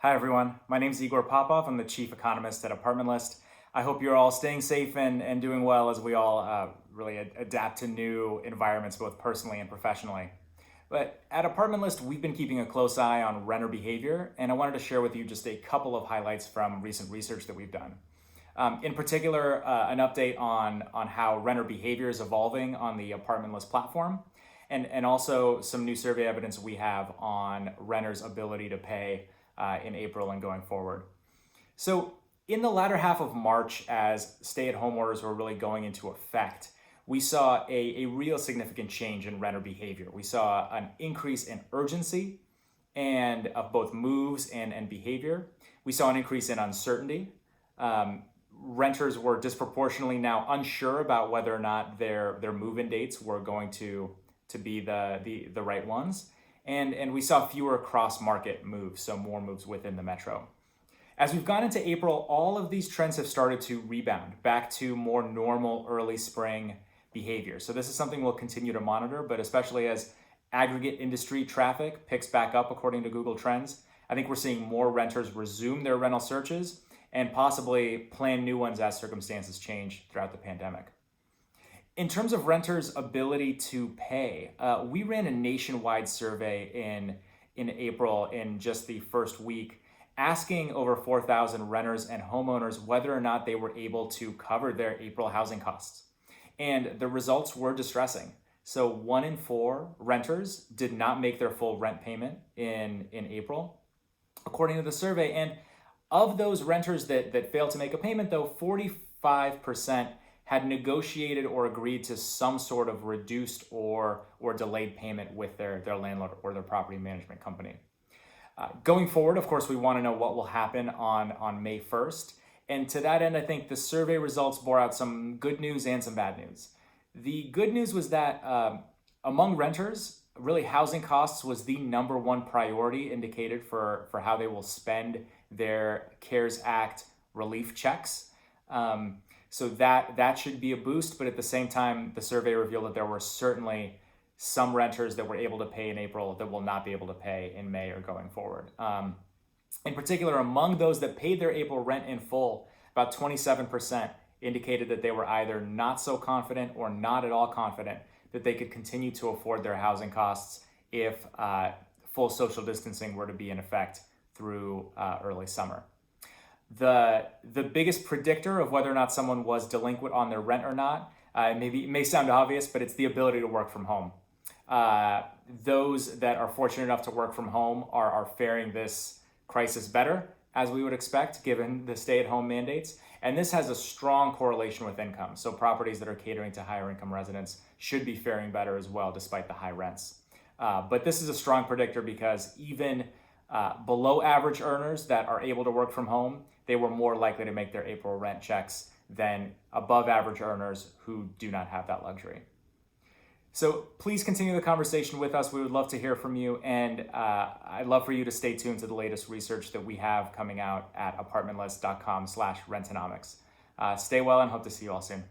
Hi everyone, my name is Igor Popov. I'm the chief economist at Apartment List. I hope you're all staying safe and doing well as we all really adapt to new environments, both personally and professionally. But at Apartment List, we've been keeping a close eye on renter behavior, and I wanted to share with you just a couple of highlights from recent research that we've done. In particular, an update on how renter behavior is evolving on the Apartment List platform, and also some new survey evidence we have on renters' ability to pay in April and going forward. So in the latter half of March, as stay-at-home orders were really going into effect, we saw a real significant change in renter behavior. We saw an increase in urgency and of both moves and behavior. We saw an increase in uncertainty. Renters were disproportionately now unsure about whether or not their move-in dates were going to be the right ones. And we saw fewer cross-market moves, so more moves within the metro. As we've gone into April, all of these trends have started to rebound back to more normal early spring behavior. So this is something we'll continue to monitor, but especially as aggregate industry traffic picks back up according to Google Trends, I think we're seeing more renters resume their rental searches and possibly plan new ones as circumstances change throughout the pandemic. In terms of renters' ability to pay, we ran a nationwide survey in April in just the first week, asking over 4,000 renters and homeowners whether or not they were able to cover their April housing costs. And the results were distressing. So 1 in 4 renters did not make their full rent payment in April, according to the survey. And of those renters that failed to make a payment, though, 45% had negotiated or agreed to some sort of reduced or delayed payment with their landlord or their property management company. Going forward, of course, we want to know what will happen on May 1st. And to that end, I think the survey results bore out some good news and some bad news. The good news was that among renters, really housing costs was the number one priority indicated for how they will spend their CARES Act relief checks. So that should be a boost, but at the same time, the survey revealed that there were certainly some renters that were able to pay in April that will not be able to pay in May or going forward. In particular, among those that paid their April rent in full, about 27% indicated that they were either not so confident or not at all confident that they could continue to afford their housing costs if full social distancing were to be in effect through early summer. The biggest predictor of whether or not someone was delinquent on their rent or not, it may sound obvious, but it's the ability to work from home. Those that are fortunate enough to work from home are faring this crisis better, as we would expect, given the stay-at-home mandates. And this has a strong correlation with income. So properties that are catering to higher income residents should be faring better as well, despite the high rents. But this is a strong predictor because even below average earners that are able to work from home, they were more likely to make their April rent checks than above average earners who do not have that luxury. So please continue the conversation with us. We would love to hear from you. And I'd love for you to stay tuned to the latest research that we have coming out at apartmentlist.com/rentonomics. Stay well and hope to see you all soon.